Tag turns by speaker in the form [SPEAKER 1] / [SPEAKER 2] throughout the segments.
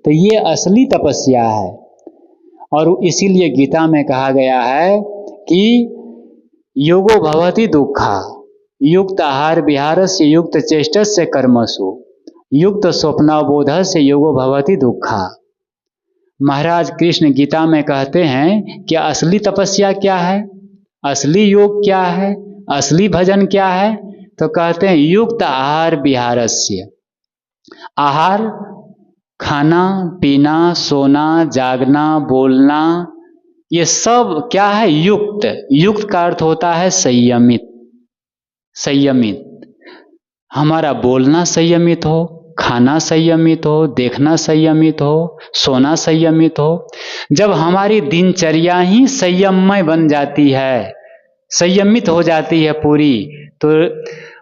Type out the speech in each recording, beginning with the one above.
[SPEAKER 1] तो ये असली तपस्या है। और इसीलिए गीता में कहा गया है कि योगो भवति दुःखा युक्त आहार विहारस्य युक्त चेष्टस्य कर्मसु युक्त स्वप्नावबोधस्य योगो भवति दुःखा। महाराज कृष्ण गीता में कहते हैं कि असली तपस्या क्या है, असली योग क्या है, असली भजन क्या है। तो कहते हैं युक्त आहार विहारस्य। आहार खाना पीना सोना जागना बोलना ये सब क्या है, युक्त। युक्त का अर्थ होता है संयमित। संयमित हमारा बोलना संयमित हो, खाना संयमित हो, देखना संयमित हो, सोना संयमित हो। जब हमारी दिनचर्या ही संयममय बन जाती है, संयमित हो जाती है पूरी, तो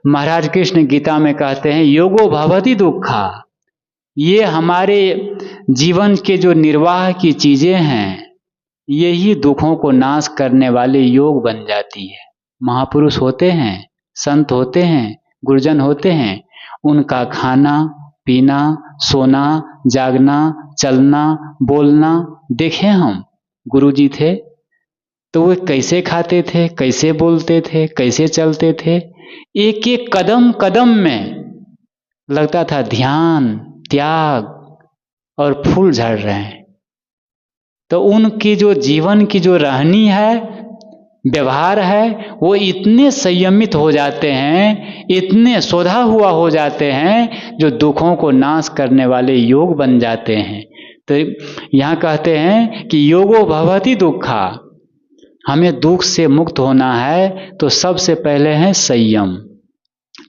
[SPEAKER 1] महाराज कृष्ण गीता में कहते हैं योगो भवति दुःखा। ये हमारे जीवन के जो निर्वाह की चीजें हैं यही दुखों को नाश करने वाले योग बन जाती है। महापुरुष होते हैं, संत होते हैं, गुरुजन होते हैं, उनका खाना पीना सोना जागना चलना बोलना देखें हम। गुरुजी थे तो वे कैसे खाते थे, कैसे बोलते थे, कैसे चलते थे। एक एक कदम कदम में लगता था ध्यान त्याग और फूल झड़ रहे हैं। तो उनकी जो जीवन की जो रहनी है, व्यवहार है, वो इतने संयमित हो जाते हैं, इतने सोधा हुआ हो जाते हैं, जो दुखों को नाश करने वाले योग बन जाते हैं। तो यहाँ कहते हैं कि योगो भवति दुःखा। हमें दुख से मुक्त होना है तो सबसे पहले है संयम।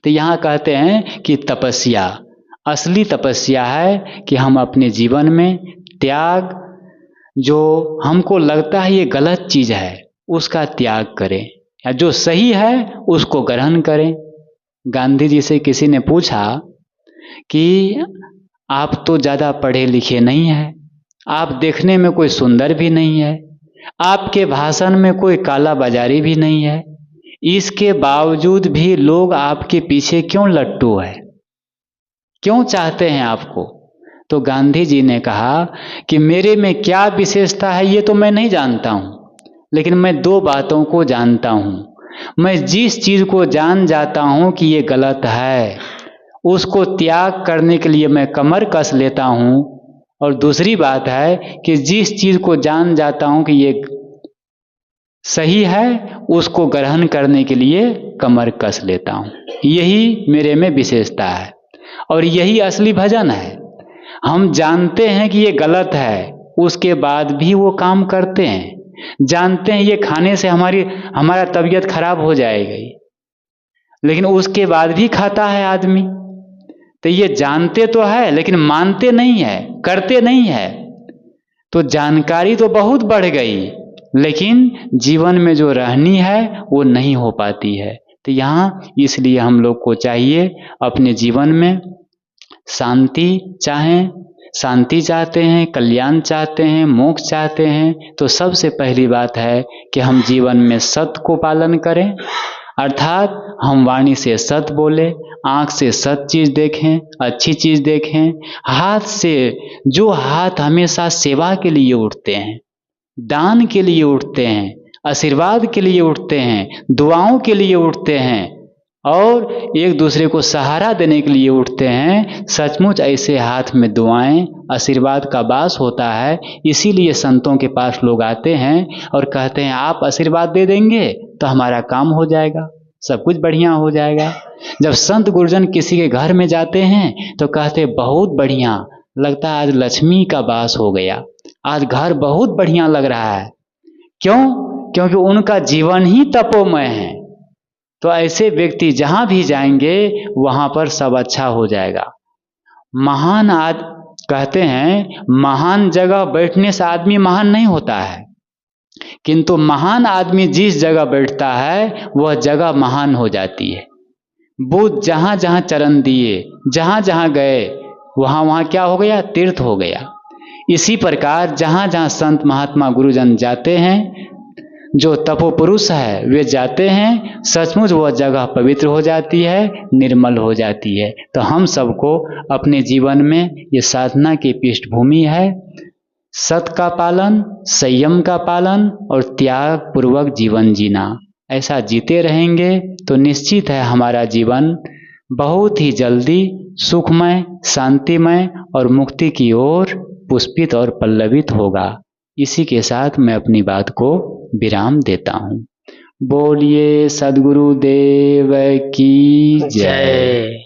[SPEAKER 1] तो यहाँ कहते हैं कि तपस्या, असली तपस्या है कि हम अपने जीवन में त्याग, जो हमको लगता है ये गलत चीज है उसका त्याग करें, या जो सही है उसको ग्रहण करें। गांधी जी से किसी ने पूछा कि आप तो ज़्यादा पढ़े लिखे नहीं हैं, आप देखने में कोई सुंदर भी नहीं है, आपके भाषण में कोई काला बाजारी भी नहीं है, इसके बावजूद भी लोग आपके पीछे क्यों लट्टू है, क्यों चाहते हैं आपको। तो गांधी जी ने कहा कि मेरे में क्या विशेषता है ये तो मैं नहीं जानता हूँ, लेकिन मैं दो बातों को जानता हूँ। मैं जिस चीज़ को जान जाता हूँ कि ये गलत है, उसको त्याग करने के लिए मैं कमर कस लेता हूँ। और दूसरी बात है कि जिस चीज़ को जान जाता हूँ कि ये सही है, उसको ग्रहण करने के लिए कमर कस लेता हूँ। यही मेरे में विशेषता है और यही असली भजन है। हम जानते हैं कि ये गलत है, उसके बाद भी वो काम करते हैं। जानते हैं ये खाने से हमारा तबीयत खराब हो जाएगी, लेकिन उसके बाद भी खाता है आदमी। तो ये जानते तो है लेकिन मानते नहीं है, करते नहीं है। तो जानकारी तो बहुत बढ़ गई, लेकिन जीवन में जो रहनी है वो नहीं हो पाती है। तो यहाँ इसलिए हम लोग को चाहिए अपने जीवन में शांति चाहते हैं, कल्याण चाहते हैं, मोक्ष चाहते हैं, तो सबसे पहली बात है कि हम जीवन में सत्य को पालन करें। अर्थात हम वाणी से सत्य बोले, आँख से सत्य चीज़ देखें, अच्छी चीज़ देखें। हाथ से, जो हाथ हमेशा सेवा के लिए उठते हैं, दान के लिए उठते हैं, आशीर्वाद के लिए उठते हैं, दुआओं के लिए उठते हैं और एक दूसरे को सहारा देने के लिए उठते हैं, सचमुच ऐसे हाथ में दुआएं आशीर्वाद का वास होता है। इसीलिए संतों के पास लोग आते हैं और कहते हैं आप आशीर्वाद दे देंगे तो हमारा काम हो जाएगा, सब कुछ बढ़िया हो जाएगा। जब संत गुरुजन किसी के घर में जाते हैं तो कहते बहुत बढ़िया लगता है, आज लक्ष्मी का वास हो गया, आज घर बहुत बढ़िया लग रहा है। क्यों? क्योंकि उनका जीवन ही तपोमय है। तो ऐसे व्यक्ति जहाँ भी जाएंगे वहाँ पर सब अच्छा हो जाएगा। कहते हैं महान जगह बैठने से आदमी महान नहीं होता है, किंतु महान आदमी जिस जगह बैठता है वह जगह महान हो जाती है। बुद्ध जहाँ जहाँ चरण दिए, जहाँ जहाँ गए, वहाँ वहाँ क्या हो गया? तीर्थ हो गया। इसी प्रकार जहाँ जहाँ संत महात्मा गुरुजन जाते हैं जो तपोपुरुष है वे जाते हैं, सचमुच वह जगह पवित्र हो जाती है, निर्मल हो जाती है। तो हम सबको अपने जीवन में ये साधना की पृष्ठभूमि है, सत का पालन, संयम का पालन और त्याग पूर्वक जीवन जीना। ऐसा जीते रहेंगे तो निश्चित है हमारा जीवन बहुत ही जल्दी सुखमय, शांतिमय और मुक्ति की ओर पुष्पित और पल्लवित होगा। इसी के साथ मैं अपनी बात को विराम देता हूँ। बोलिए सद्गुरुदेव की जय।